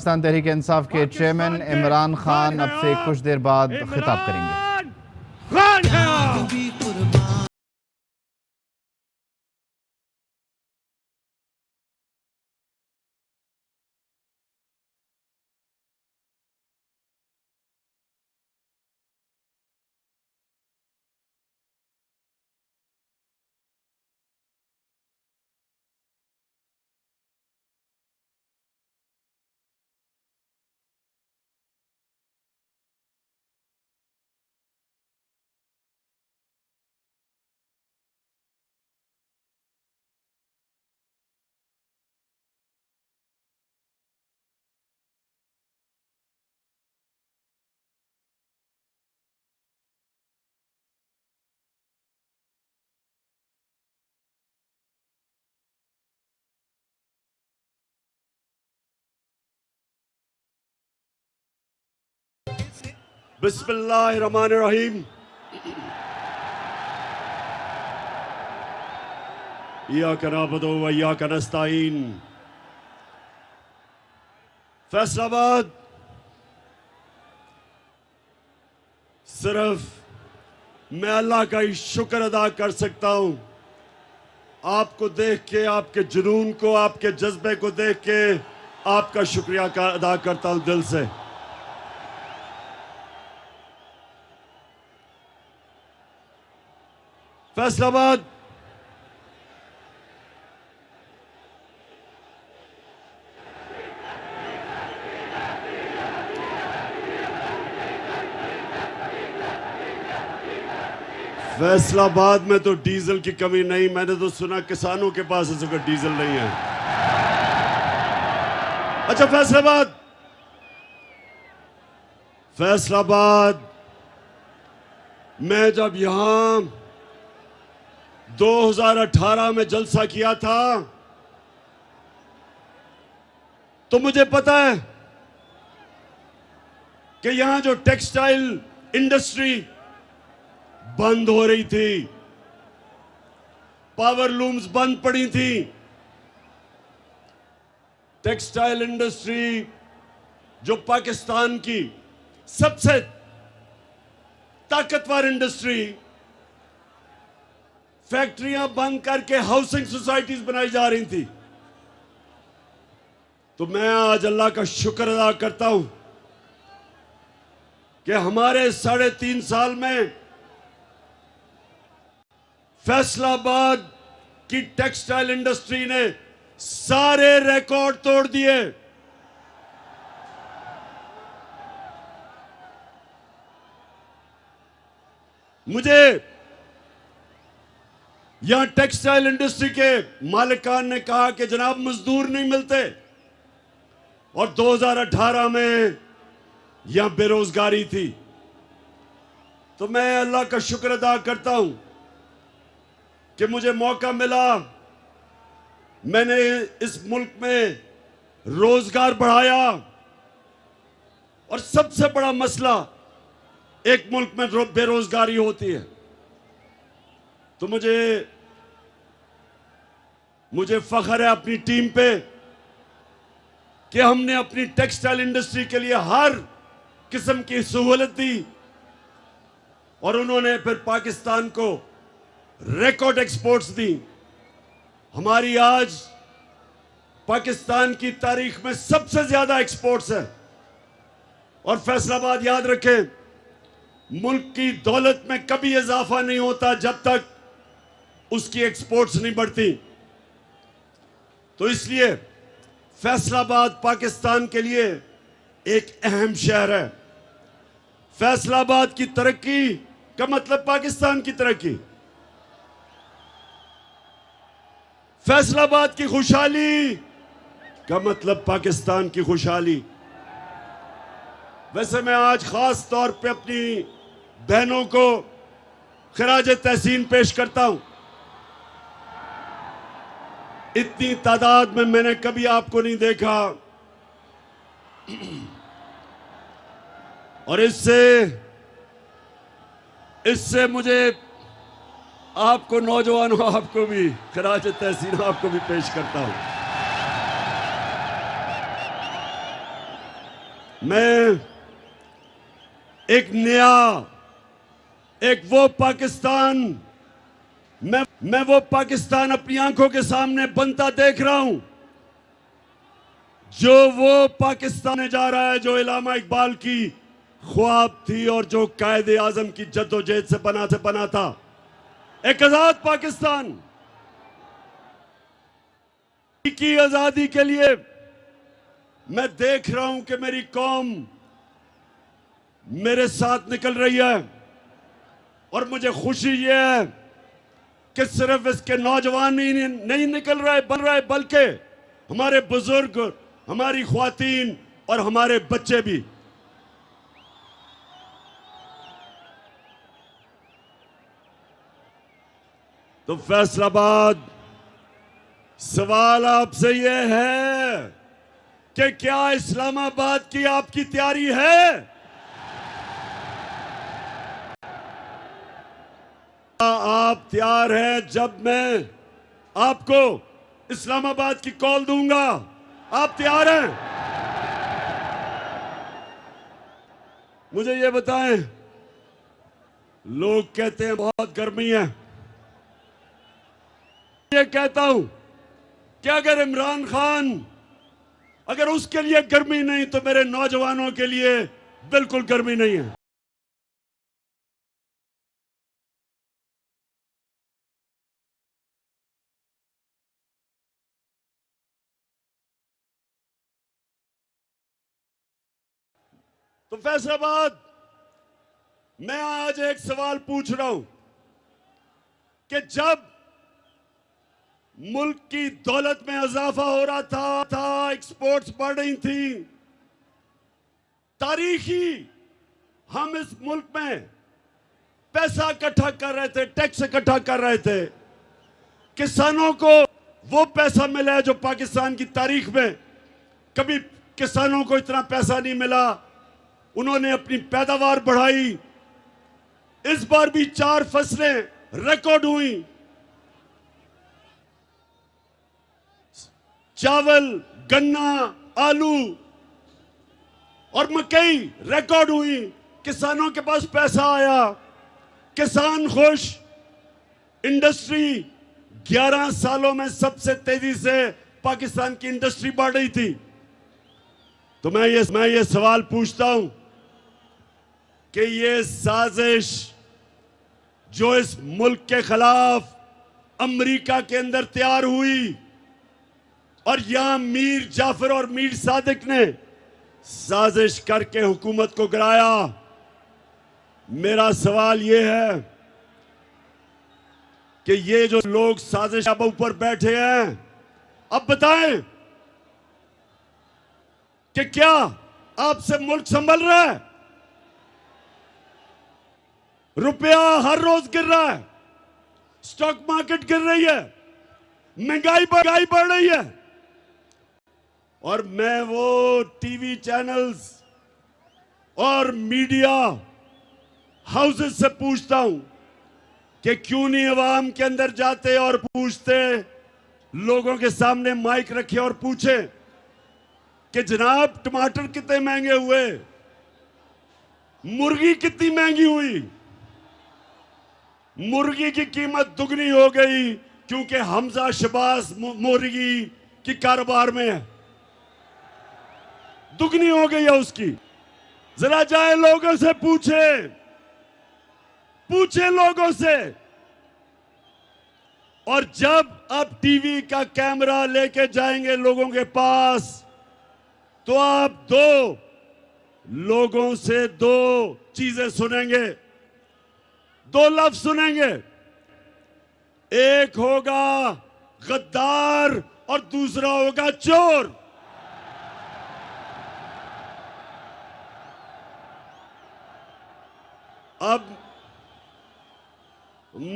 पाकिस्तान तहरीक इंसाफ के चेयरमैन इमरान खान अब से कुछ देर बाद खिताब करेंगे। बिस्मिल्लाहिर्रहमानिर्रहीम। इय्याका नअबुदु व इय्याका नस्तईन। फैसलाबाद सिर्फ मैं अल्लाह का ही शुक्र अदा कर सकता हूं। आपको देख के, आपके जुनून को, आपके जज्बे को देख के आपका शुक्रिया अदा करता हूं दिल से। फैसलाबाद फैसलाबाद में तो डीजल की कमी नहीं। मैंने तो सुना किसानों के पास इस वक्त डीजल नहीं है। अच्छा, फैसलाबाद मैं जब यहां 2018 में जलसा किया था तो मुझे पता है कि यहां जो टेक्सटाइल इंडस्ट्री बंद हो रही थी, पावर लूम्स बंद पड़ी थी। टेक्सटाइल इंडस्ट्री जो पाकिस्तान की सबसे ताकतवर इंडस्ट्री, फैक्ट्रियां बंद करके हाउसिंग सोसाइटीज बनाई जा रही थी। तो मैं आज अल्लाह का शुक्र अदा करता हूं कि हमारे 3.5 साल में फैसलाबाद की टेक्सटाइल इंडस्ट्री ने सारे रिकॉर्ड तोड़ दिए। मुझे यहां टेक्सटाइल इंडस्ट्री के मालिकान ने कहा कि जनाब मजदूर नहीं मिलते, और 2018 में यहां बेरोजगारी थी। तो मैं अल्लाह का शुक्र अदा करता हूं कि मुझे मौका मिला, मैंने इस मुल्क में रोजगार बढ़ाया। और सबसे बड़ा मसला एक मुल्क में बेरोजगारी होती है। तो मुझे फख्र है अपनी टीम पे कि हमने अपनी टेक्सटाइल इंडस्ट्री के लिए हर किस्म की सहूलत दी, और उन्होंने फिर पाकिस्तान को रिकॉर्ड एक्सपोर्ट्स दी। हमारी आज पाकिस्तान की तारीख में सबसे ज्यादा एक्सपोर्ट्स है। और फैसलाबाद याद रखें, मुल्क की दौलत में कभी इजाफा नहीं होता जब तक उसकी एक्सपोर्ट्स नहीं बढ़ती। तो इसलिए फैसलाबाद पाकिस्तान के लिए एक अहम शहर है। फैसलाबाद की तरक्की का मतलब पाकिस्तान की तरक्की। फैसलाबाद की खुशहाली का मतलब पाकिस्तान की खुशहाली। वैसे मैं आज खास तौर पे अपनी बहनों को खिराज तहसीन पेश करता हूं। इतनी तादाद में मैंने कभी आपको नहीं देखा, और इससे मुझे आपको, नौजवानों, आपको भी खिराज तहसीन आपको भी पेश करता हूं। मैं एक नया, एक वो पाकिस्तान, मैं वो पाकिस्तान अपनी आंखों के सामने बनता देख रहा हूं, जो वो पाकिस्तान जा रहा है जो इलामा इकबाल की ख्वाब थी और जो कायदे आजम की जद्दोजहद से बना था, एक आजाद पाकिस्तान की आजादी के लिए। मैं देख रहा हूं कि मेरी कौम मेरे साथ निकल रही है और मुझे खुशी ये है कि सिर्फ इसके नौजवान ही नहीं निकल रहे बन रहे, बल्कि हमारे बुजुर्ग, हमारी ख्वातीन और हमारे बच्चे भी। तो फैसलाबाद, सवाल आपसे यह है कि क्या इस्लामाबाद की आपकी तैयारी है? आप तैयार हैं जब मैं आपको इस्लामाबाद की कॉल दूंगा? आप तैयार हैं? मुझे ये बताएं, लोग कहते हैं बहुत गर्मी है। ये कहता हूं कि अगर इमरान खान, अगर उसके लिए गर्मी नहीं तो मेरे नौजवानों के लिए बिल्कुल गर्मी नहीं है। तो फैसलाबाद, मैं आज एक सवाल पूछ रहा हूं कि जब मुल्क की दौलत में इजाफा हो रहा था, एक्सपोर्ट्स बढ़ रही थी, तारीखी हम इस मुल्क में पैसा इकट्ठा कर रहे थे, टैक्स इकट्ठा कर रहे थे, किसानों को वो पैसा मिला है जो पाकिस्तान की तारीख में कभी किसानों को इतना पैसा नहीं मिला। उन्होंने अपनी पैदावार बढ़ाई। इस बार भी 4 फसलें रिकॉर्ड हुई, चावल, गन्ना, आलू और मकई रिकॉर्ड हुई। किसानों के पास पैसा आया, किसान खुश। इंडस्ट्री 11 सालों में सबसे तेजी से पाकिस्तान की इंडस्ट्री बढ़ रही थी। तो मैं ये सवाल पूछता हूं कि ये साजिश जो इस मुल्क के खिलाफ अमेरिका के अंदर तैयार हुई और यहां मीर जाफर और मीर सादिक ने साजिश करके हुकूमत को गिराया, मेरा सवाल यह है कि ये जो लोग साजिश अब ऊपर बैठे हैं, अब बताएं कि क्या आपसे मुल्क संभल रहा है? रुपया हर रोज गिर रहा है, स्टॉक मार्केट गिर रही है, महंगाई बढ़ रही है। और मैं वो टीवी चैनल्स और मीडिया हाउसेस से पूछता हूं कि क्यों नहीं अवाम के अंदर जाते और पूछते, लोगों के सामने माइक रखे और पूछे कि जनाब टमाटर कितने महंगे हुए, मुर्गी कितनी महंगी हुई। मुर्गी की कीमत दुगनी हो गई क्योंकि हमजा शबाज मुर्गी की कारोबार में है, दुगनी हो गई है उसकी। जरा जाए लोगों से पूछे लोगों से। और जब आप टीवी का कैमरा लेके जाएंगे लोगों के पास, तो आप लोगों से 2 चीजें सुनेंगे, 2 लफ्ज सुनेंगे। एक होगा गद्दार और दूसरा होगा चोर। अब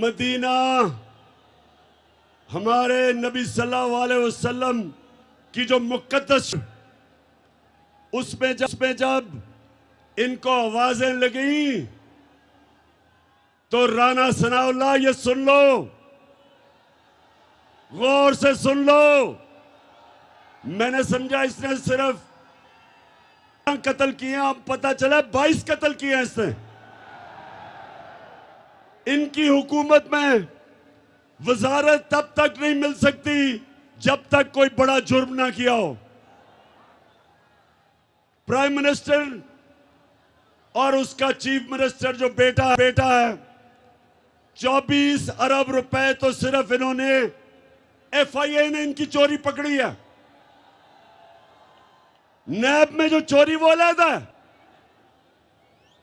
मदीना हमारे नबी सल्लल्लाहु अलैहि वसल्लम की जो मुक़द्दस, उसमें जब इनको आवाजें लगी तो राना सनाउल्लाह, ये सुन लो, गौर से सुन लो। मैंने समझा इसने सिर्फ कत्ल किए हैं, अब पता चला 22 कत्ल किए हैं इसने। इनकी हुकूमत में वजारत तब तक नहीं मिल सकती जब तक कोई बड़ा जुर्म ना किया हो। प्राइम मिनिस्टर और उसका चीफ मिनिस्टर जो बेटा है, 24 अरब रुपए तो सिर्फ इन्होंने, एफआईए ने इनकी चोरी पकड़ी है। नैब में जो चोरी वो अलग है,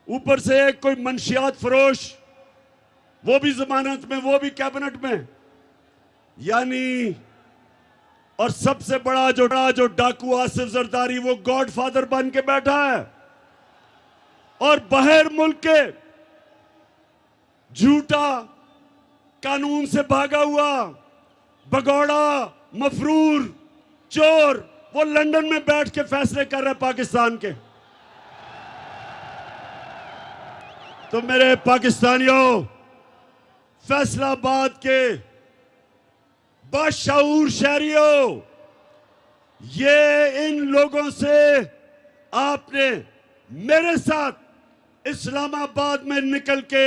ऊपर से एक कोई मंशियात फरोश, वो भी जमानत में, वो भी कैबिनेट में। यानी और सबसे बड़ा जो डाकू आसिफ जरदारी, वो गॉडफादर बन के बैठा है। और बाहर मुल्क के झूठा कानून से भागा हुआ भगौड़ा मफरूर चोर, वो लंदन में बैठ के फैसले कर रहे पाकिस्तान के। तो मेरे पाकिस्तानियों, फैसलाबाद के बाशऊर शहरियों, ये इन लोगों से आपने मेरे साथ इस्लामाबाद में निकल के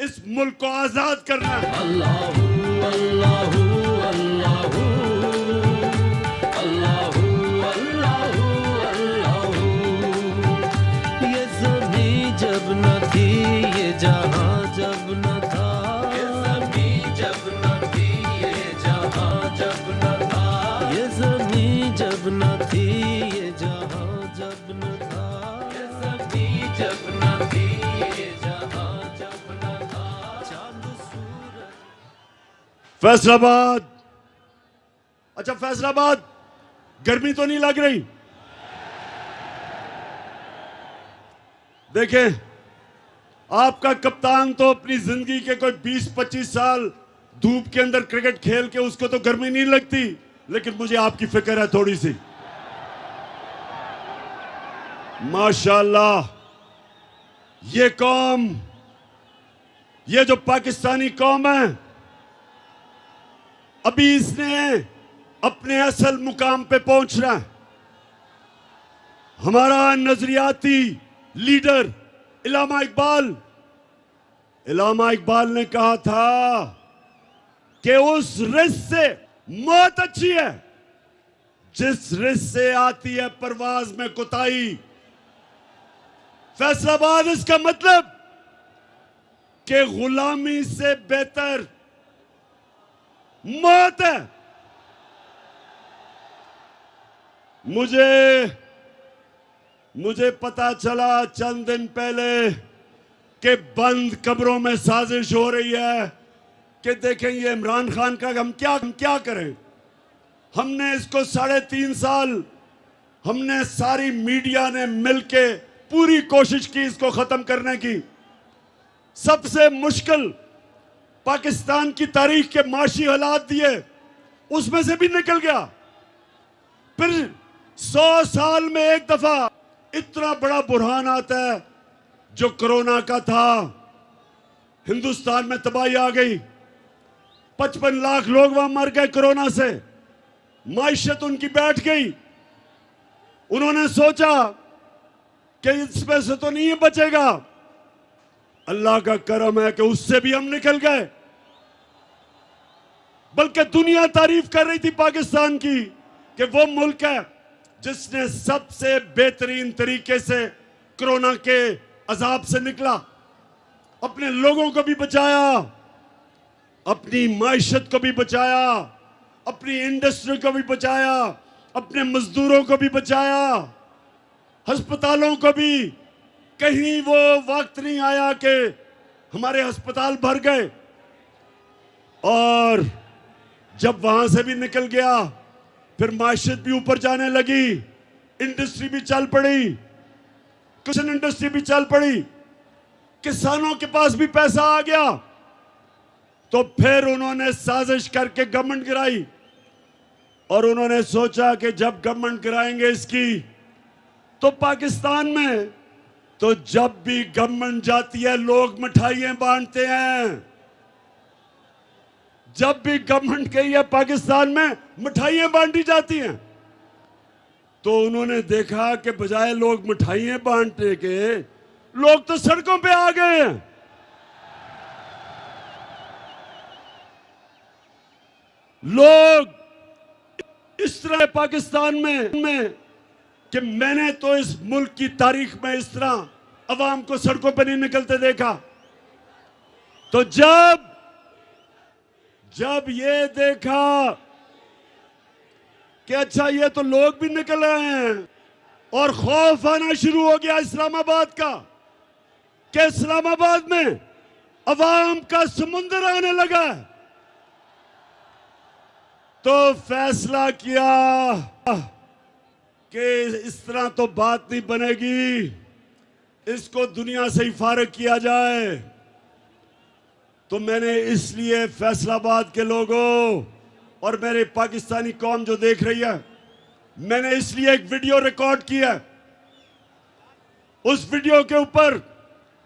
इस मुल्क को आजाद करना है। अल्लाहू अल्लाहू अल्लाहू अल्लाहू अल्लाहू अल्लाहू। ये ज़मीं जब न थी, ये जहां जब न था, ये ज़मीं जब न थी, ये जहां जब न था, ये ज़मीं जब न थी, ये जहां जब न था, ये ज़मीं जब न थी, ये जहां जब न था। चांद सूरज फैसलाबाद, अच्छा फैसलाबाद, गर्मी तो नहीं लग रही? देखें, आपका कप्तान तो अपनी जिंदगी के कोई 20-25 साल धूप के अंदर क्रिकेट खेल के उसको तो गर्मी नहीं लगती, लेकिन मुझे आपकी फिक्र है थोड़ी सी। माशाल्लाह, ये कौम, ये जो पाकिस्तानी कौम है, अभी इसने अपने असल मुकाम पे पहुंचना है। हमारा नजरियाती लीडर इलामा इकबाल ने कहा था कि उस रिस्क से मौत अच्छी है जिस रिस्क से आती है परवाज में कोताही। फैसलाबाद इसका मतलब कि गुलामी से बेहतर मौत है। मुझे पता चला चंद दिन पहले कि बंद कब्रों में साजिश हो रही है कि देखें ये इमरान खान का हम क्या करें। हमने इसको 3.5 साल, हमने सारी मीडिया ने मिलके पूरी कोशिश की इसको खत्म करने की। सबसे मुश्किल पाकिस्तान की तारीख के माशी हालात दिए, उसमें से भी निकल गया। फिर 100 साल में एक दफा इतना बड़ा बुरहान आता है जो कोरोना का था। हिंदुस्तान में तबाही आ गई, 55 लाख लोग वहां मर गए कोरोना से, माइशत उनकी बैठ गई। उन्होंने सोचा कि इसमें से तो नहीं बचेगा। अल्लाह का करम है कि उससे भी हम निकल गए, बल्कि दुनिया तारीफ कर रही थी पाकिस्तान की कि वो मुल्क है जिसने सबसे बेहतरीन तरीके से कोरोना के अजाब से निकला, अपने लोगों को भी बचाया, अपनी माइशत को भी बचाया, अपनी इंडस्ट्री को भी बचाया, अपने मजदूरों को भी बचाया, अस्पतालों को भी। कहीं वो वक्त नहीं आया कि हमारे अस्पताल भर गए। और जब वहां से भी निकल गया, फिर माशियत भी ऊपर जाने लगी, इंडस्ट्री भी चल पड़ी, किचन इंडस्ट्री भी चल पड़ी, किसानों के पास भी पैसा आ गया। तो फिर उन्होंने साजिश करके गवर्नमेंट गिराई और उन्होंने सोचा कि जब गवर्नमेंट गिराएंगे इसकी, तो पाकिस्तान में तो जब भी गवर्नमेंट जाती है लोग मिठाइयां बांटते हैं। जब भी गवर्नमेंट गई है पाकिस्तान में मिठाइयां बांटी जाती हैं। तो उन्होंने देखा कि बजाय लोग मिठाइयां बांटने के, लोग तो सड़कों पे आ गए हैं। लोग इस तरह पाकिस्तान में कि मैंने तो इस मुल्क की तारीख में इस तरह अवाम को सड़कों पर नहीं निकलते देखा। तो जब ये देखा कि अच्छा ये तो लोग भी निकल रहे हैं, और खौफ आना शुरू हो गया इस्लामाबाद का कि इस्लामाबाद में अवाम का समुंदर आने लगा, तो फैसला किया कि इस तरह तो बात नहीं बनेगी, इसको दुनिया से ही फारिग किया जाए। तो मैंने इसलिए फैसलाबाद के लोगों और मेरे पाकिस्तानी कौम जो देख रही है, मैंने इसलिए एक वीडियो रिकॉर्ड किया। उस वीडियो के ऊपर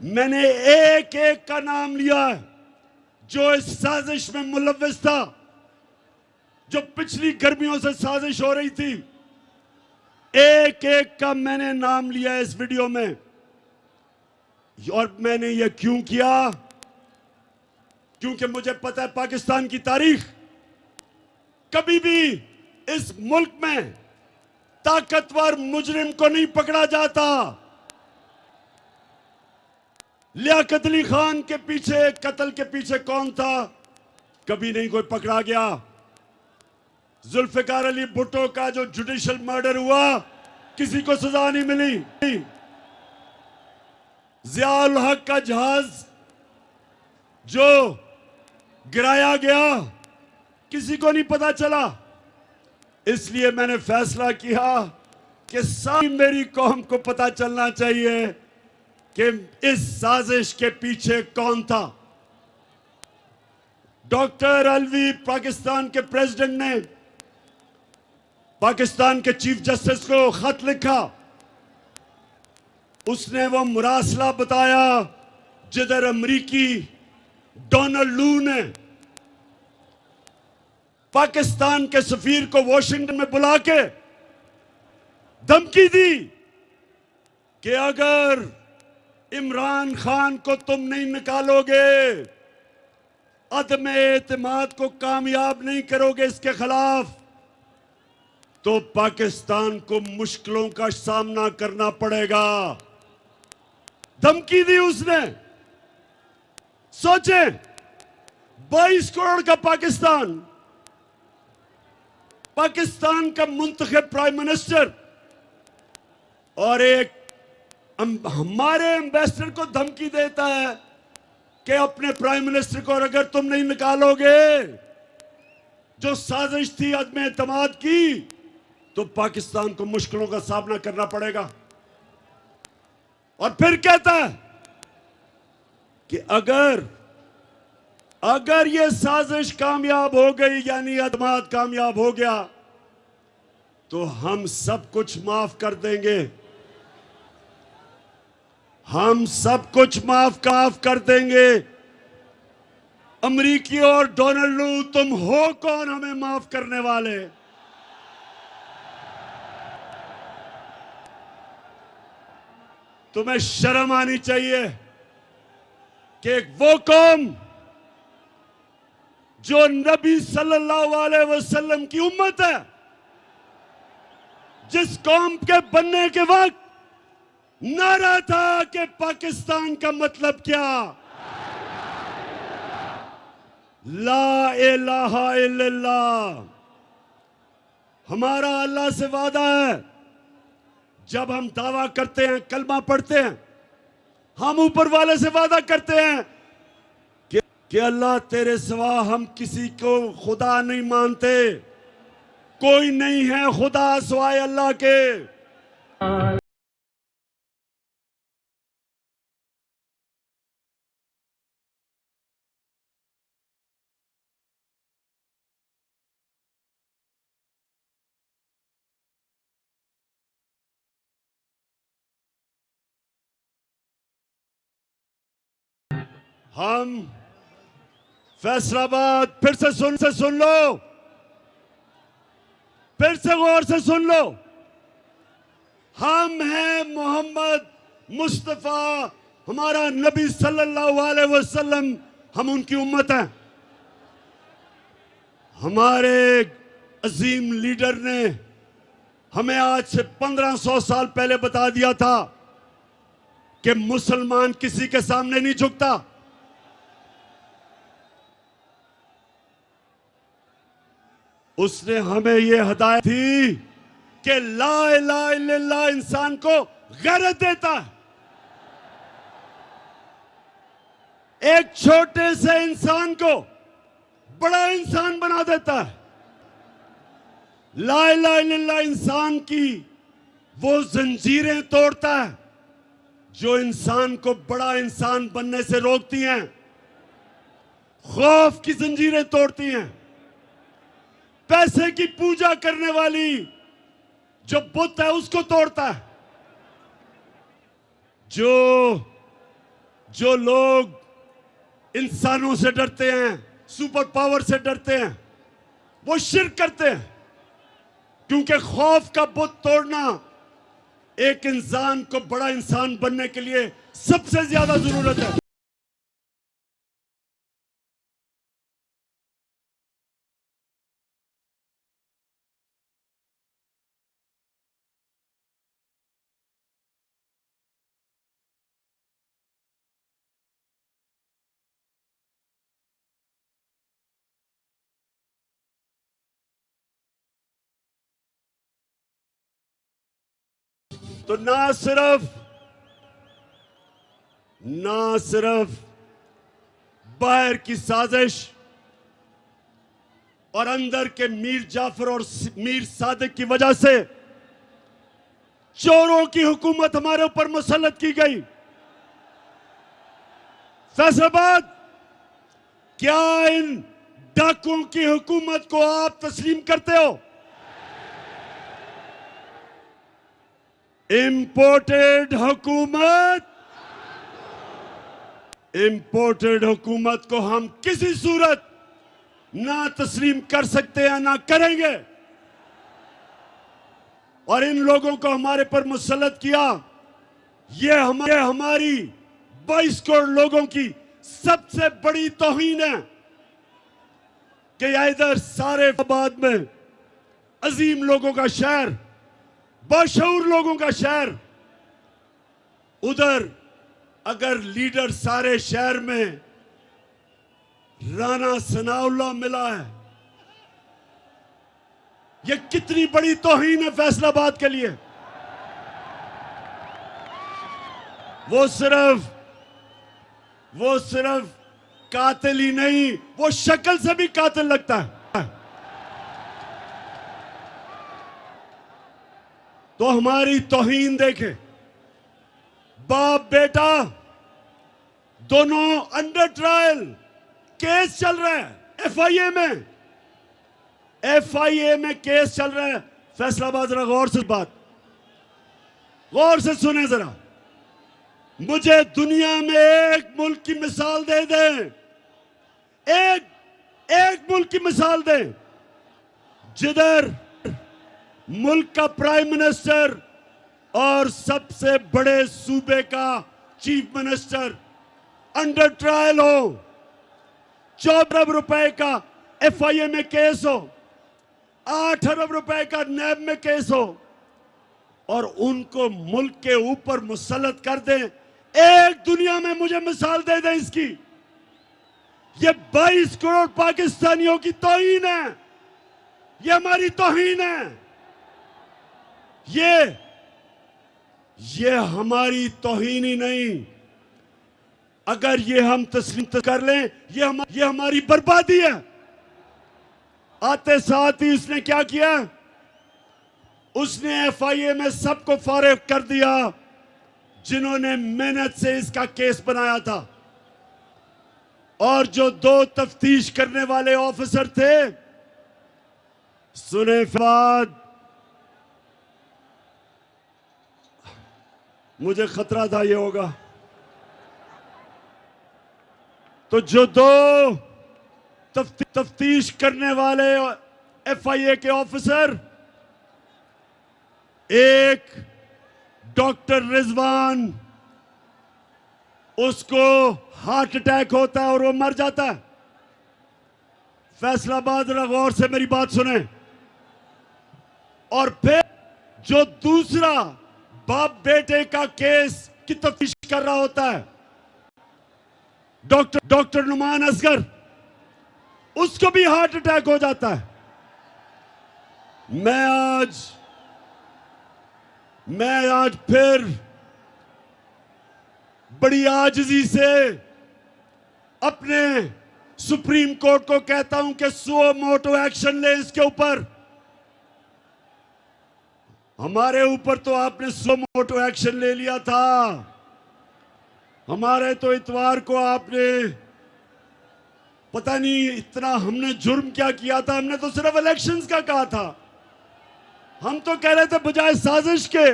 मैंने एक एक का नाम लिया है जो इस साजिश में मुलव्विस था, जो पिछली गर्मियों से साजिश हो रही थी। एक एक का मैंने नाम लिया इस वीडियो में। और मैंने ये क्यों किया? क्योंकि मुझे पता है पाकिस्तान की तारीख, कभी भी इस मुल्क में ताकतवर मुजरिम को नहीं पकड़ा जाता। लियाकत अली खान के पीछे, कत्ल के पीछे कौन था? कभी नहीं कोई पकड़ा गया। जुल्फिकार अली भुट्टो का जो जुडिशियल मर्डर हुआ, किसी को सजा नहीं मिली। जियाउल हक का जहाज जो गिराया गया, किसी को नहीं पता चला। इसलिए मैंने फैसला किया कि सारी मेरी कौम को पता चलना चाहिए कि इस साजिश के पीछे कौन था। डॉक्टर अलवी, पाकिस्तान के प्रेसिडेंट ने पाकिस्तान के चीफ जस्टिस को खत लिखा। उसने वो मुरासला बताया जिधर अमरीकी डोनाल्ड लू ने पाकिस्तान के सफीर को वॉशिंगटन में बुला के धमकी दी कि अगर इमरान खान को तुम नहीं निकालोगे, अदम एतमाद को कामयाब नहीं करोगे इसके खिलाफ, तो पाकिस्तान को मुश्किलों का सामना करना पड़ेगा। धमकी दी उसने। सोचे 22 करोड़ का पाकिस्तान का मुंतखब प्राइम मिनिस्टर और एक हमारे एम्बेसडर को धमकी देता है कि अपने प्राइम मिनिस्टर को अगर तुम नहीं निकालोगे, जो साजिश थी अदम एतमाद की, तो पाकिस्तान को मुश्किलों का सामना करना पड़ेगा। और फिर कहता है कि अगर ये साजिश कामयाब हो गई, यानी एतमाद कामयाब हो गया, तो हम सब कुछ माफ कर देंगे। हम सब कुछ माफ कर देंगे। अमरीकी और डोनाल्ड लू, तुम हो कौन हमें माफ करने वाले? तुम्हें शर्म आनी चाहिए कि वो कौम जो नबी सल्लल्लाहु अलैहि वसल्लम की उम्मत है, जिस कौम के बनने के वक्त नारा था कि पाकिस्तान का मतलब क्या, ला इलाहा इल्लल्लाह। हमारा अल्लाह से वादा है, जब हम दावा करते हैं, कलमा पढ़ते हैं, हम ऊपर वाले से वादा करते हैं कि अल्लाह तेरे सिवा हम किसी को खुदा नहीं मानते, कोई नहीं है खुदा सिवाय अल्लाह के। हम फैसलाबाद, फिर से सुन लो, फिर से गौर से सुन लो। हम हैं मोहम्मद मुस्तफ़ा, हमारा नबी सल्लल्लाहु अलैहि वसल्लम, हम उनकी उम्मत हैं। हमारे अजीम लीडर ने हमें आज से 1500 साल पहले बता दिया था कि मुसलमान किसी के सामने नहीं झुकता। उसने हमें यह हिदायत थी कि ला इलाहा इल्लल्लाह इंसान को गैरत देता है। एक छोटे से इंसान को बड़ा इंसान बना देता है। ला इलाहा इल्लल्लाह इंसान की वो जंजीरें तोड़ता है जो इंसान को बड़ा इंसान बनने से रोकती हैं। खौफ की जंजीरें तोड़ती हैं। पैसे की पूजा करने वाली जो बुत है उसको तोड़ता है। जो लोग इंसानों से डरते हैं, सुपर पावर से डरते हैं, वो शिर्क करते हैं, क्योंकि खौफ का बुत तोड़ना एक इंसान को बड़ा इंसान बनने के लिए सबसे ज्यादा जरूरत है। तो ना सिर्फ बाहर की साजिश और अंदर के मीर जाफर और मीर सादिक की वजह से चोरों की हुकूमत हमारे ऊपर मुसल्लत की गई। फैसलाबाद, क्या इन डाकुओं की हुकूमत को आप तस्लीम करते हो? इंपोर्टेड हुकूमत को हम किसी सूरत ना तस्लीम कर सकते हैं, ना करेंगे। और इन लोगों को हमारे पर मुसल्लत किया, ये हमारी 22 करोड़ लोगों की सबसे बड़ी तौहीन है कि इधर सारे आबाद में अजीम लोगों का शहर, बाशऊर लोगों का शहर, उधर अगर लीडर सारे शहर में राणा सनाउल्लाह मिला है, यह कितनी बड़ी तौहीन है फैसलाबाद के लिए। वो सिर्फ कातिल ही नहीं, वो शक्ल से भी कातिल लगता है। तो हमारी तौहीन देखें। बाप बेटा दोनों अंडर ट्रायल, केस चल रहा है एफआईए में केस चल रहा है। फैसलाबाद, जरा गौर से सुने जरा। मुझे दुनिया में एक मुल्क की मिसाल दे दें, एक मुल्क की मिसाल दें जिधर मुल्क का प्राइम मिनिस्टर और सबसे बड़े सूबे का चीफ मिनिस्टर अंडर ट्रायल हो, 14 अरब रुपए का एफआईए में केस हो, 8 अरब रुपए का नैब में केस हो, और उनको मुल्क के ऊपर मुसल्लत कर दें। एक दुनिया में मुझे मिसाल दे दें इसकी। ये 22 करोड़ पाकिस्तानियों की तौहीन है, ये हमारी तौहीन है। ये हमारी तौहीन ही नहीं, अगर ये हम तस्लीम कर लें, ये हमारी बर्बादी है। आते साथ ही उसने क्या किया? उसने एफआईए में सबको फारिग कर दिया जिन्होंने मेहनत से इसका केस बनाया था। और जो 2 तफ्तीश करने वाले ऑफिसर थे, सुने फवाद, मुझे खतरा था ये होगा। तो जो 2 तफ्तीश करने वाले एफआईए के ऑफिसर, एक डॉक्टर रिजवान, उसको हार्ट अटैक होता है और वो मर जाता है। फैसलाबाद, जरा गौर से मेरी बात सुने। और फिर जो दूसरा बाप बेटे का केस की तफ्तीश कर रहा होता है, डॉक्टर नुमान असगर, उसको भी हार्ट अटैक हो जाता है। मैं आज फिर बड़ी आजिज़ी से अपने सुप्रीम कोर्ट को कहता हूं कि सो मोटो एक्शन ले इसके ऊपर। हमारे ऊपर तो आपने सो मोटो एक्शन ले लिया था। हमारे तो इतवार को आपने पता नहीं इतना हमने जुर्म क्या किया था। हमने तो सिर्फ इलेक्शंस का कहा था। हम तो कह रहे थे बजाय साजिश के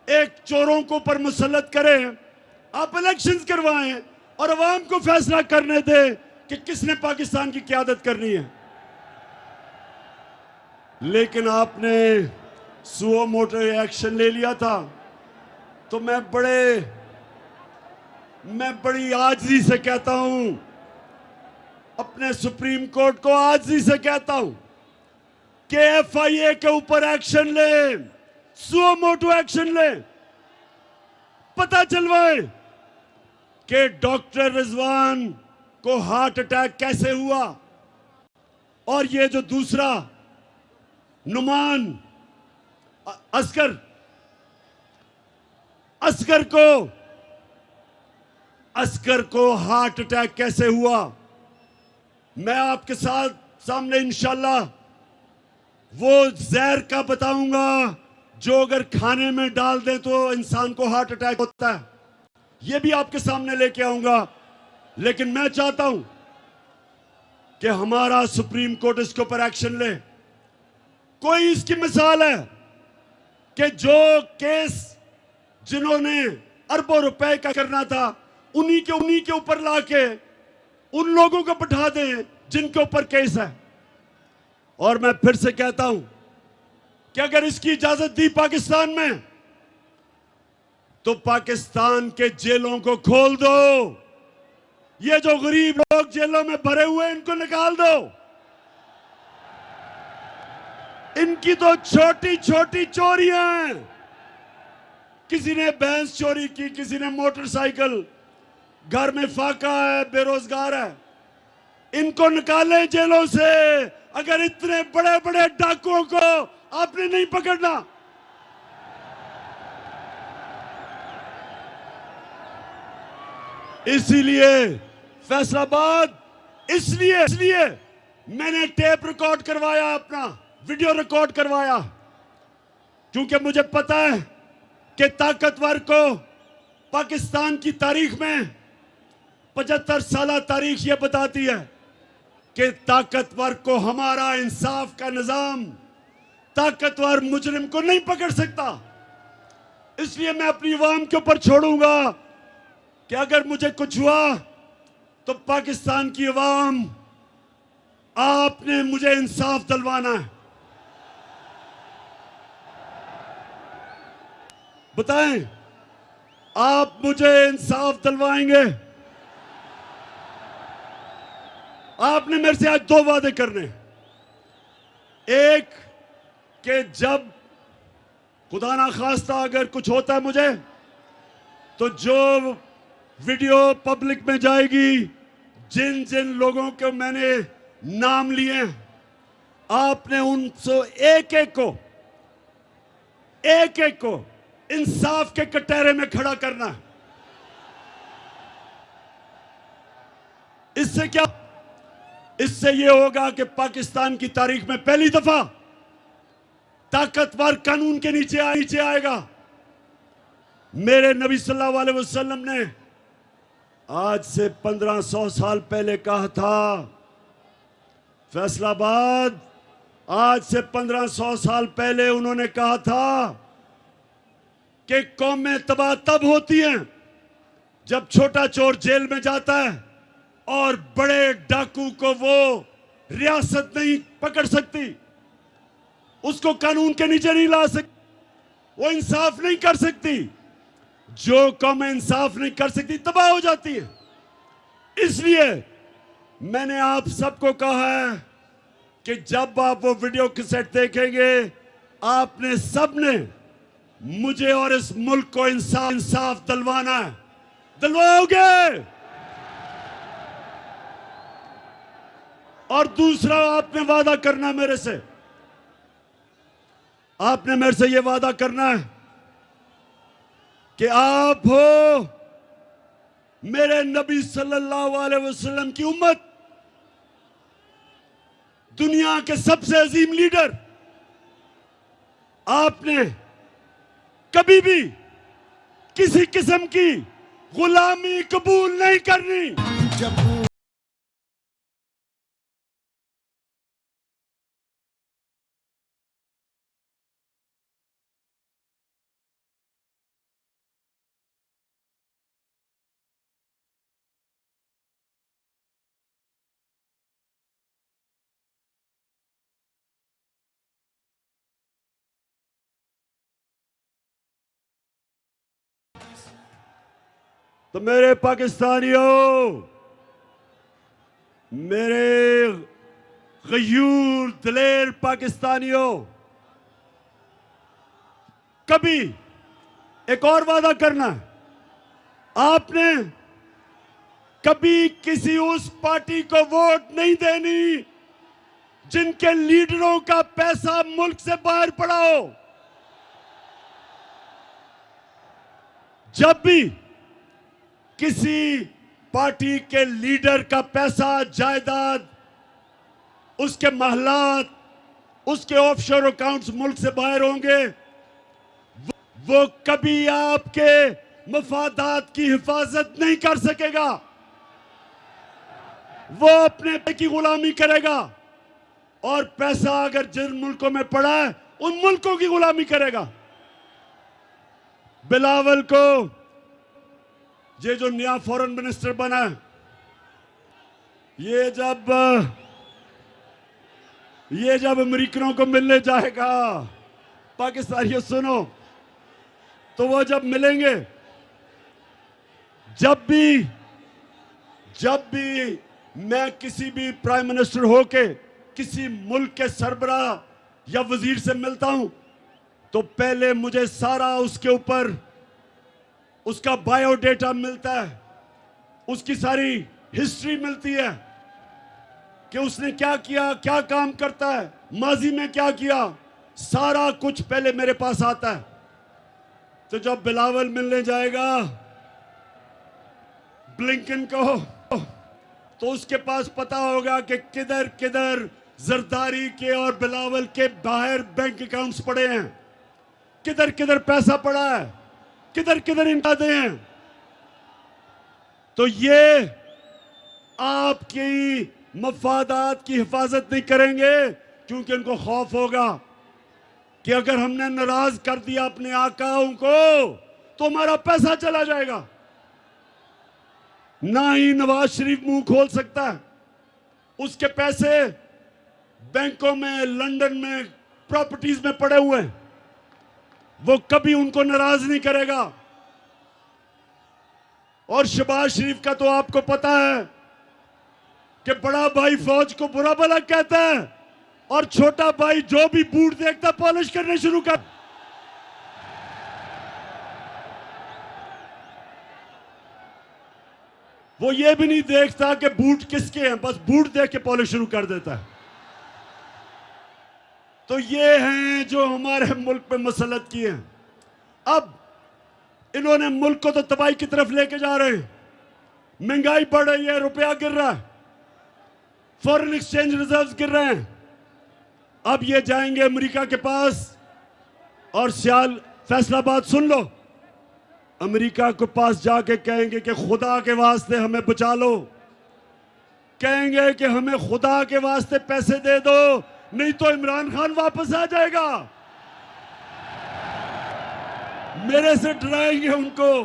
एक चोरों को ऊपर मुसल्लत करें, आप इलेक्शंस करवाएं और अवाम को फैसला करने दें कि किसने पाकिस्तान की क़यादत करनी है। लेकिन आपने सुओ मोटो एक्शन ले लिया था। तो मैं बड़ी आजिज़ी से कहता हूं, अपने सुप्रीम कोर्ट को आजिज़ी से कहता हूं कि FIA के ऊपर एक्शन ले, सुओ मोटो एक्शन ले, पता चलवाए कि डॉक्टर रिजवान को हार्ट अटैक कैसे हुआ और ये जो दूसरा नुमान असगर को हार्ट अटैक कैसे हुआ। मैं आपके सामने इंशाल्लाह वो जहर का बताऊंगा जो अगर खाने में डाल दें तो इंसान को हार्ट अटैक होता है। ये भी आपके सामने लेके आऊंगा। लेकिन मैं चाहता हूं कि हमारा सुप्रीम कोर्ट इसके ऊपर एक्शन ले। कोई इसकी मिसाल है कि जो केस जिन्होंने अरबों रुपए का करना था उन्हीं के ऊपर लाके उन लोगों को बैठा दें जिनके ऊपर केस है। और मैं फिर से कहता हूं कि अगर इसकी इजाजत दी पाकिस्तान में तो पाकिस्तान के जेलों को खोल दो। ये जो गरीब लोग जेलों में भरे हुए इनको निकाल दो। इनकी तो छोटी छोटी चोरियां हैं। किसी ने भैंस चोरी की, किसी ने मोटरसाइकिल, घर में फाका है, बेरोजगार है। इनको निकाले जेलों से। अगर इतने बड़े बड़े डाकुओं को आपने नहीं पकड़ना, इसीलिए फैसलाबाद, इसलिए मैंने टेप रिकॉर्ड करवाया, अपना वीडियो रिकॉर्ड करवाया, क्योंकि मुझे पता है कि ताकतवर को पाकिस्तान की तारीख में 75 साल तारीख ये बताती है कि ताकतवर को हमारा इंसाफ का निजाम, ताकतवर मुजरिम को नहीं पकड़ सकता। इसलिए मैं अपनी अवाम के ऊपर छोड़ूंगा कि अगर मुझे कुछ हुआ तो पाकिस्तान की अवाम, आपने मुझे इंसाफ दिलवाना है। बताएं, आप मुझे इंसाफ दिलवाएंगे? आपने मेरे से आज 2 वादे करने। एक कि जब खुदा ना खास्ता अगर कुछ होता है मुझे, तो जो वीडियो पब्लिक में जाएगी, जिन जिन लोगों के मैंने नाम लिए, आपने उनसे एक एक को इंसाफ के कटहरे में खड़ा करना है। इससे क्या, इससे यह होगा कि पाकिस्तान की तारीख में पहली दफा ताकतवर कानून के नीचे आएगा। मेरे नबी सल्लल्लाहु अलैहि वसल्लम ने आज से 1500 साल पहले कहा था, फैसलाबाद, आज से 1500 साल पहले उन्होंने कहा था कि कौमें तबाह तब होती हैं जब छोटा चोर जेल में जाता है और बड़े डाकू को वो रियासत नहीं पकड़ सकती, उसको कानून के नीचे नहीं ला सकती। वो इंसाफ नहीं कर सकती। जो कौमें इंसाफ नहीं कर सकती तबाह हो जाती है। इसलिए मैंने आप सबको कहा है कि जब आप वो वीडियो कैसेट देखेंगे, आपने सबने मुझे और इस मुल्क को इंसाफ दिलवाना है। दिलवाओगे? और दूसरा, आपने वादा करना मेरे से, आपने मेरे से यह वादा करना है कि आप हो मेरे नबी सल्लल्लाहु अलैहि वसल्लम की उम्मत, दुनिया के सबसे अजीम लीडर। आपने कभी भी किसी किस्म की गुलामी कबूल नहीं करनी। तो मेरे पाकिस्तानियों, मेरे गयूर दिलेर पाकिस्तानियों, कभी एक और वादा करना, आपने कभी किसी उस पार्टी को वोट नहीं देनी जिनके लीडरों का पैसा मुल्क से बाहर पड़ा हो। जब भी किसी पार्टी के लीडर का पैसा, जायदाद, उसके महलात, उसके ऑफशोर अकाउंट्स मुल्क से बाहर होंगे, वो कभी आपके मफादात की हिफाजत नहीं कर सकेगा। वो अपने पे की गुलामी करेगा और पैसा अगर जिन मुल्कों में पड़ा है उन मुल्कों की गुलामी करेगा। बिलावल को ये जो नया फॉरेन मिनिस्टर बना है, ये जब अमेरिकनों को मिलने जाएगा, पाकिस्तानियों सुनो, तो वो जब मिलेंगे, जब भी मैं किसी भी प्राइम मिनिस्टर होके किसी मुल्क के सरबराह या वजीर से मिलता हूं, तो पहले मुझे सारा उसके ऊपर उसका बायोडेटा मिलता है, उसकी सारी हिस्ट्री मिलती है कि उसने क्या किया, क्या काम करता है, माजी में क्या किया, सारा कुछ पहले मेरे पास आता है। तो जब बिलावल मिलने जाएगा ब्लिंकन को, तो उसके पास पता होगा कि किधर किधर जरदारी के और बिलावल के बाहर बैंक अकाउंट्स पड़े हैं, किधर किधर पैसा पड़ा है, किधर किधर इनकादे हैं। तो ये आपकी मफादात की हिफाजत नहीं करेंगे, क्योंकि उनको खौफ होगा कि अगर हमने नाराज कर दिया अपने आकाओं को तो हमारा पैसा चला जाएगा। ना ही नवाज शरीफ मुंह खोल सकता है, उसके पैसे बैंकों में, लंदन में, प्रॉपर्टीज में पड़े हुए हैं, वो कभी उनको नाराज नहीं करेगा। और शहबाज शरीफ का तो आपको पता है कि बड़ा भाई फौज को बुरा भला कहता है और छोटा भाई जो भी बूट देखता पॉलिश करने शुरू कर। वो ये भी नहीं देखता कि बूट किसके हैं, बस बूट देख के पॉलिश शुरू कर देता है। तो ये हैं जो हमारे मुल्क पे मसलत किए हैं। अब इन्होंने मुल्क को तो तबाही की तरफ लेके जा रहे हैं, महंगाई बढ़ रही है, रुपया गिर रहा है, फॉरेन एक्सचेंज रिजर्व्स गिर रहे हैं। अब ये जाएंगे अमेरिका के पास और फैसलाबाद सुन लो, अमेरिका के पास जाके कहेंगे कि खुदा के वास्ते हमें बचा लो, कहेंगे कि हमें खुदा के वास्ते पैसे दे दो, नहीं तो इमरान खान वापस आ जाएगा। मेरे से डराएंगे उनको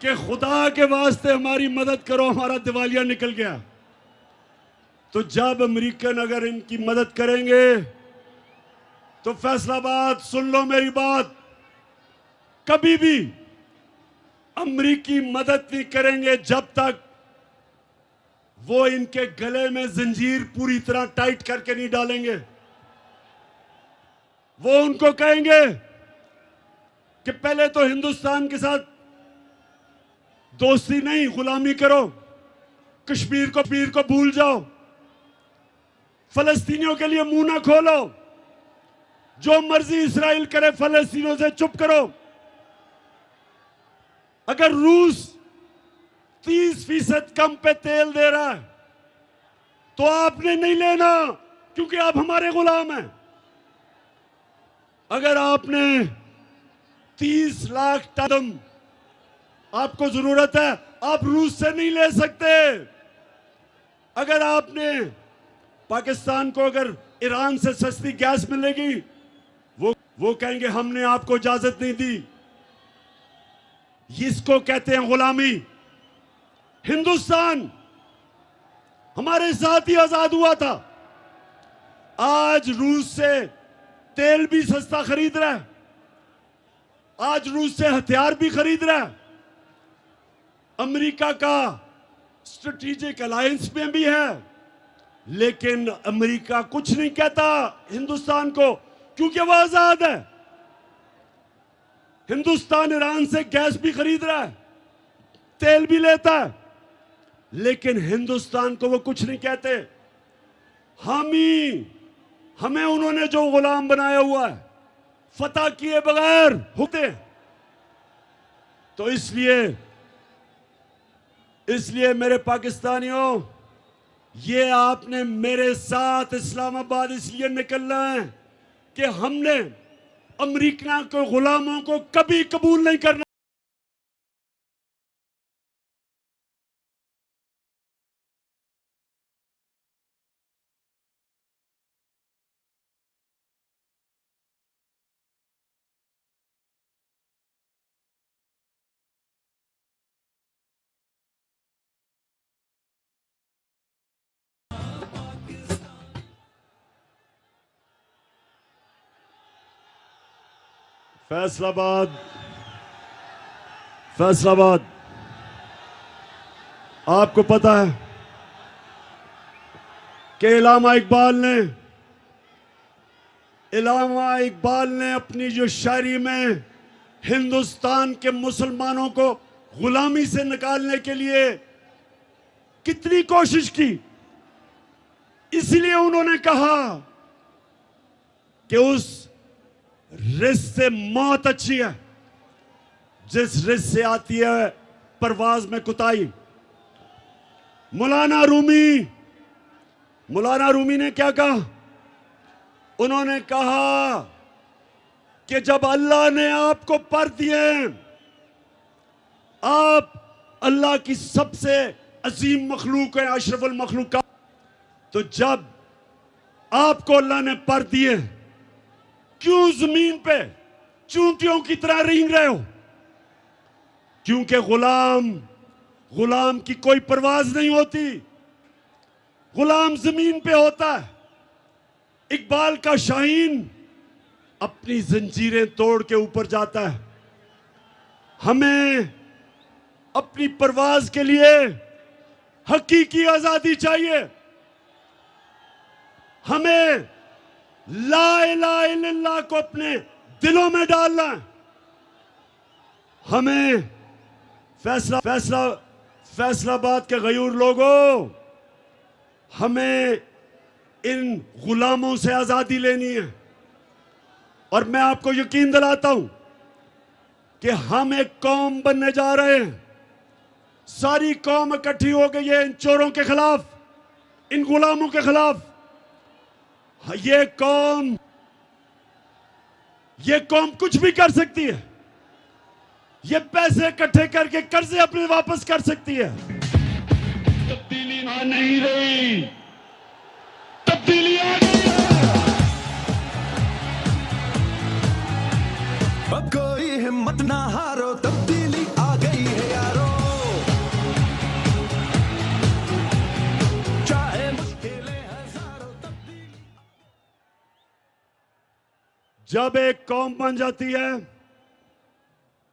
कि खुदा के वास्ते हमारी मदद करो, हमारा दिवालिया निकल गया। तो जब अमेरिकन अगर इनकी मदद करेंगे तो फैसलाबाद सुन लो मेरी बात, कभी भी अमेरिकी मदद नहीं करेंगे जब तक वो इनके गले में जंजीर पूरी तरह टाइट करके नहीं डालेंगे। वो उनको कहेंगे कि पहले तो हिंदुस्तान के साथ दोस्ती नहीं, गुलामी करो, कश्मीर को भूल जाओ, फलस्तीनियों के लिए मुंह ना खोलो, जो मर्जी इस्राइल करे फलस्तीनियों से चुप करो। अगर रूस 30% कम पे तेल दे रहा है तो आपने नहीं लेना, क्योंकि आप हमारे गुलाम हैं। अगर आपने 30 लाख टन आपको जरूरत है, आप रूस से नहीं ले सकते। अगर आपने पाकिस्तान को अगर ईरान से सस्ती गैस मिलेगी, वो कहेंगे हमने आपको इजाजत नहीं दी। इसको कहते हैं गुलामी। हिंदुस्तान हमारे साथ ही आजाद हुआ था, आज रूस से तेल भी सस्ता खरीद रहा है, आज रूस से हथियार भी खरीद रहा है, अमेरिका का स्ट्रेटेजिक अलायंस में भी है। लेकिन अमेरिका कुछ नहीं कहता हिंदुस्तान को, क्योंकि वह आजाद है। हिंदुस्तान ईरान से गैस भी खरीद रहा है, तेल भी लेता है, लेकिन हिंदुस्तान को वो कुछ नहीं कहते। हमें उन्होंने जो गुलाम बनाया हुआ है, फतह किए बगैर होते। तो इसलिए मेरे पाकिस्तानियों, ये आपने मेरे साथ इस्लामाबाद इसलिए निकलना है कि हमने अमेरिका के गुलामों को कभी कबूल नहीं करना। फैसलाबाद आपको पता है कि इलामा इकबाल ने अपनी जो शायरी में हिंदुस्तान के मुसलमानों को गुलामी से निकालने के लिए कितनी कोशिश की। इसलिए उन्होंने कहा कि उस रिस्क से मौत अच्छी है जिस रिस्क से आती है परवाज में कुताई। मौलाना रूमी ने क्या कहा? उन्होंने कहा कि जब अल्लाह ने आपको पर दिए, आप अल्लाह की सबसे अजीम मखलूक है, अशरफुल मखलूक, तो जब आपको अल्लाह ने पर दिए, क्यों जमीन पे चूंटियों की तरह रेंग रहे हो? क्योंकि गुलाम की कोई परवाज नहीं होती, गुलाम जमीन पे होता है। इकबाल का शाहीन अपनी जंजीरें तोड़ के ऊपर जाता है। हमें अपनी परवाज के लिए हकीकी आजादी चाहिए। हमें ला इलाहा इल्लल्लाह को अपने दिलों में डालना है। हमें फैसलाबाद के गयूर लोगों, हमें इन गुलामों से आजादी लेनी है। और मैं आपको यकीन दिलाता हूं कि हम एक कौम बनने जा रहे हैं। सारी कौम इकट्ठी हो गई है इन चोरों के खिलाफ, इन गुलामों के खिलाफ। ये कौम कुछ भी कर सकती है। ये पैसे इकट्ठे करके कर्जे अपने वापस कर सकती है। तब्दीली नहीं रही, तब्दीली आ गई है। अब कोई हिम्मत ना हारो, तब्दीली आ गई है यारो। चाहे मुश्किलें हजारों, तब्दीली। जब एक कौम बन जाती है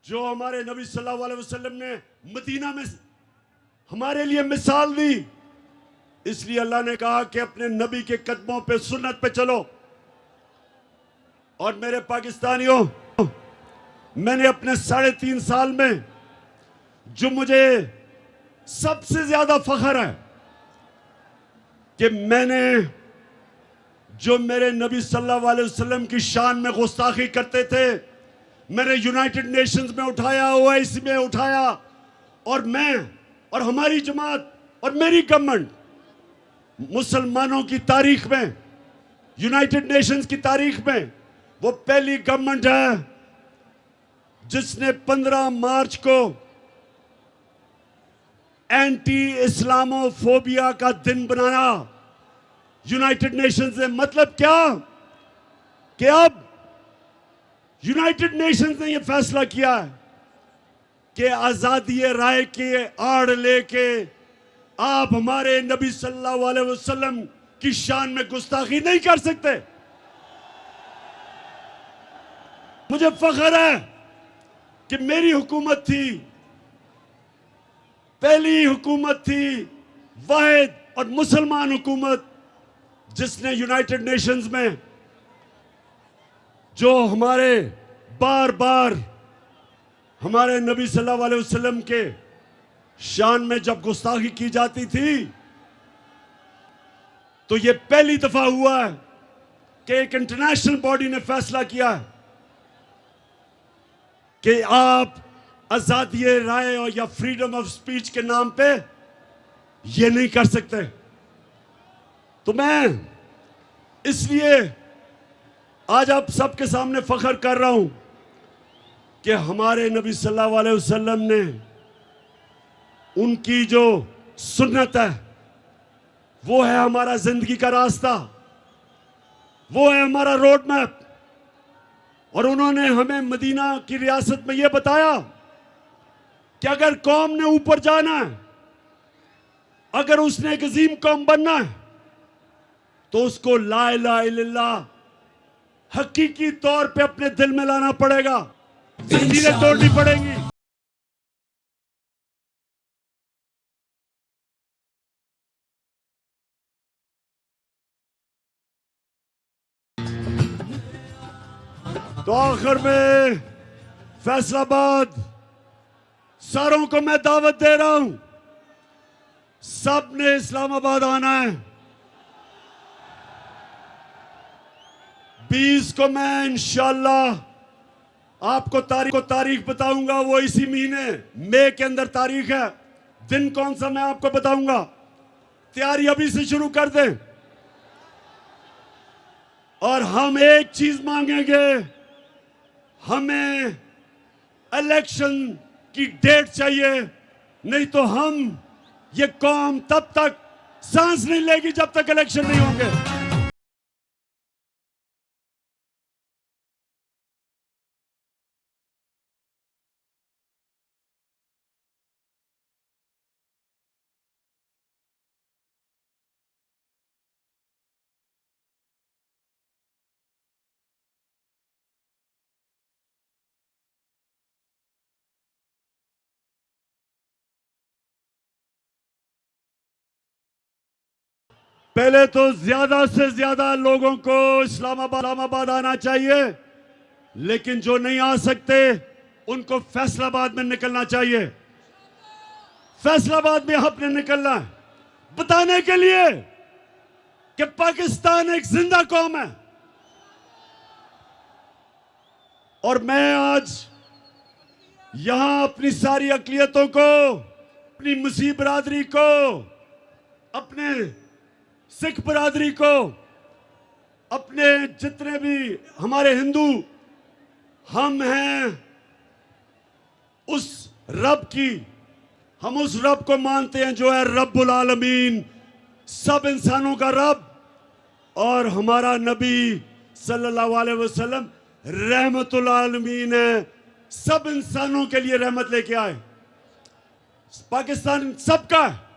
जो हमारे नबी सल्लल्लाहु अलैहि वसल्लम ने मदीना में हमारे लिए मिसाल दी, इसलिए अल्लाह ने कहा कि अपने नबी के कदमों पे, सुन्नत पे चलो। और मेरे पाकिस्तानियों, मैंने अपने 3.5 साल में जो मुझे सबसे ज्यादा फख्र है कि मैंने जो मेरे नबी सल्लल्लाहु अलैहि वसल्लम की शान में गुस्ताखी करते थे, मैंने यूनाइटेड नेशंस में उठाया, ओआईसी में उठाया, और मैं और हमारी जमात और मेरी गवर्नमेंट मुसलमानों की तारीख में, यूनाइटेड नेशंस की तारीख में वो पहली गवर्नमेंट है जिसने 15 मार्च को एंटी इस्लामोफोबिया का दिन बनाया यूनाइटेड नेशंस ने। मतलब क्या कि अब यूनाइटेड नेशंस ने यह फैसला किया है कि आजादी राय के आड़ लेके आप हमारे नबी सल्लल्लाहु अलैहि वसल्लम की शान में गुस्ताखी नहीं कर सकते। मुझे फख्र है कि मेरी हुकूमत थी, पहली हुकूमत थी वाहिद और मुसलमान हुकूमत, जिसने यूनाइटेड नेशंस में जो हमारे बार बार हमारे नबी सल्लल्लाहु अलैहि वसल्लम के शान में जब गुस्ताखी की जाती थी, तो यह पहली दफा हुआ है कि एक इंटरनेशनल बॉडी ने फैसला किया है कि आप आजादी राय और या फ्रीडम ऑफ स्पीच के नाम पे ये नहीं कर सकते। तो मैं इसलिए आज आप सबके सामने फख्र कर रहा हूं कि हमारे नबी सल्लल्लाहु अलैहि वसल्लम ने, उनकी जो सुन्नत है वो है हमारा जिंदगी का रास्ता, वो है हमारा रोड मैप। और उन्होंने हमें मदीना की रियासत में यह बताया कि अगर कौम ने ऊपर जाना है, अगर उसने एक अजीम कौम बनना है, तो उसको ला इलाहा इल्लल्लाह हकीकी तौर पे अपने दिल में लाना पड़ेगा, जंजीरें तोड़नी पड़ेंगी। तो आखिर में फैसलाबाद सारों को मैं दावत दे रहा हूं, सब ने इस्लामाबाद आना है। 20 को मैं इंशाअल्लाह आपको तारीख बताऊंगा, वो इसी महीने मई के अंदर तारीख है। दिन कौन सा मैं आपको बताऊंगा, तैयारी अभी से शुरू कर दें। और हम एक चीज मांगेंगे, हमें इलेक्शन की डेट चाहिए, नहीं तो हम ये कौम तब तक सांस नहीं लेगी जब तक इलेक्शन नहीं होंगे। पहले तो ज्यादा से ज्यादा लोगों को इस्लामाबाद आना चाहिए, लेकिन जो नहीं आ सकते उनको फैसलाबाद में निकलना चाहिए। फैसलाबाद में आपने निकलना है बताने के लिए कि पाकिस्तान एक जिंदा कौम है। और मैं आज यहां अपनी सारी अकलियतों को, अपनी मुस्लिम बरादरी को, अपने सिख बरादरी को, अपने जितने भी हमारे हिंदू हम हैं, उस रब की, हम उस रब को मानते हैं जो है रब्बुल आलमीन, सब इंसानों का रब। और हमारा नबी सल्लल्लाहु अलैहि वसल्लम रहमतुल आलमीन है, सब इंसानों के लिए रहमत लेके आए। पाकिस्तान सबका है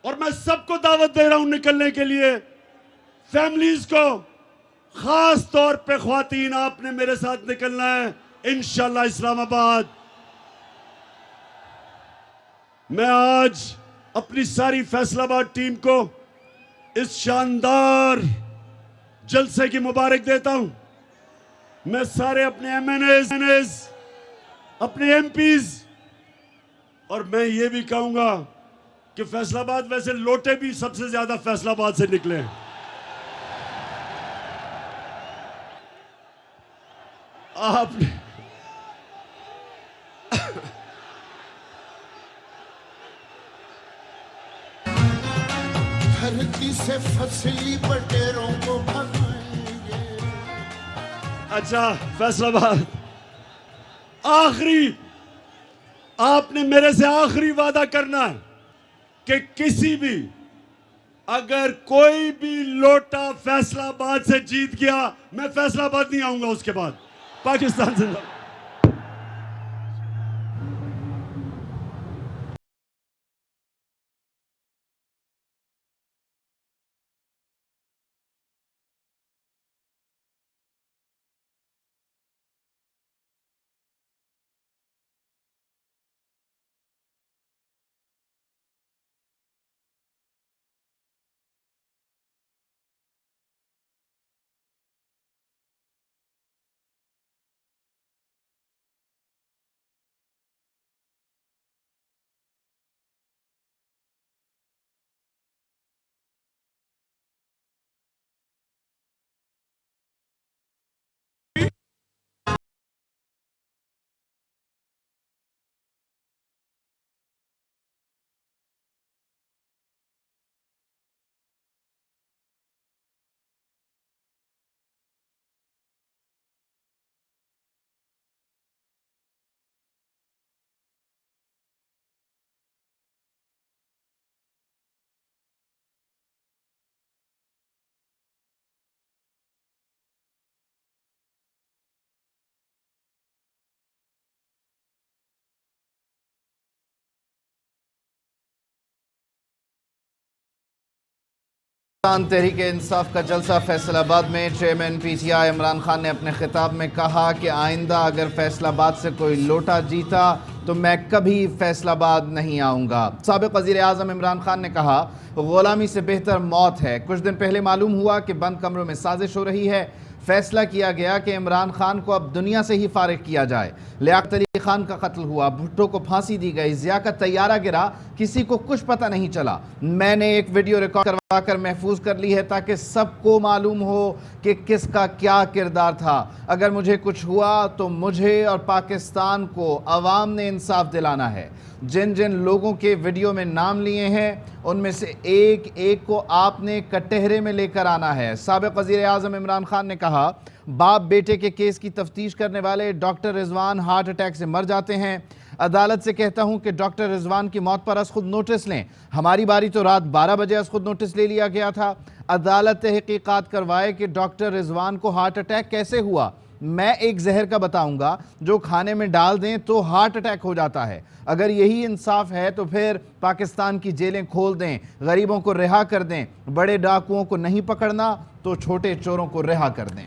और मैं सबको दावत दे रहा हूं निकलने के लिए। फैमिलीज को, खास तौर पे ख्वातीन, आपने मेरे साथ निकलना है। इंशाल्लाह इस्लामाबाद। मैं आज अपनी सारी फैसलाबाद टीम को इस शानदार जलसे की मुबारक देता हूं। मैं सारे अपने एमएनएस, अपने एमपीज, और मैं ये भी कहूंगा कि फैसलाबाद, वैसे लोटे भी सबसे ज्यादा फैसलाबाद से निकले हैं। आपने धरती से फसली बटेरों को भगाएंगे। अच्छा फैसलाबाद, आखिरी आपने मेरे से आखिरी वादा करना है कि किसी भी, अगर कोई भी लोटा फैसलाबाद से जीत गया, मैं फैसलाबाद नहीं आऊंगा उसके बाद। पाकिस्तान जिंदाबाद। तहरीक इंसाफ का जलसा फैसलाबाद में चेयरमैन पीटीआई इमरान खान ने अपने खिताब में कहा कि आइंदा अगर फैसलाबाद से कोई लोटा जीता तो मैं कभी फैसलाबाद नहीं आऊँगा। साबिक़ वज़ीर आज़म इमरान खान ने कहा ग़ुलामी से बेहतर मौत है। कुछ दिन पहले मालूम हुआ कि बंद कमरों में साजिश हो रही है। फैसला किया गया कि इमरान खान को अब दुनिया से ही फारिग किया जाए। लियाकत अली खान का कत्ल हुआ, भुट्टो को फांसी दी गई, ज़िया का तैयारा गिरा, किसी को कुछ पता नहीं चला। मैंने एक वीडियो रिकॉर्ड करवा कर महफूज कर ली है ताकि सबको मालूम हो कि किसका क्या किरदार था। अगर मुझे कुछ हुआ तो मुझे और पाकिस्तान को अवाम ने इंसाफ दिलाना है। जिन जिन लोगों के वीडियो में नाम लिए हैं उनमें से एक एक को आपने कटहरे में लेकर आना है। साबिक़ वज़ीर आज़म इमरान खान ने कहा बाप बेटे के केस की तफ्तीश करने वाले डॉक्टर रिजवान हार्ट अटैक से मर जाते हैं। अदालत से कहता हूं कि डॉक्टर रिजवान की मौत पर खुद नोटिस लें। हमारी बारी तो रात 12 बजे खुद नोटिस ले लिया गया था। अदालत तहकीकात करवाए कि डॉक्टर रिजवान को हार्ट अटैक कैसे हुआ। मैं एक जहर का बताऊंगा जो खाने में डाल दें तो हार्ट अटैक हो जाता है। अगर यही इंसाफ है तो फिर पाकिस्तान की जेलें खोल दें, गरीबों को रिहा कर दें। बड़े डाकुओं को नहीं पकड़ना तो छोटे चोरों को रिहा कर दें।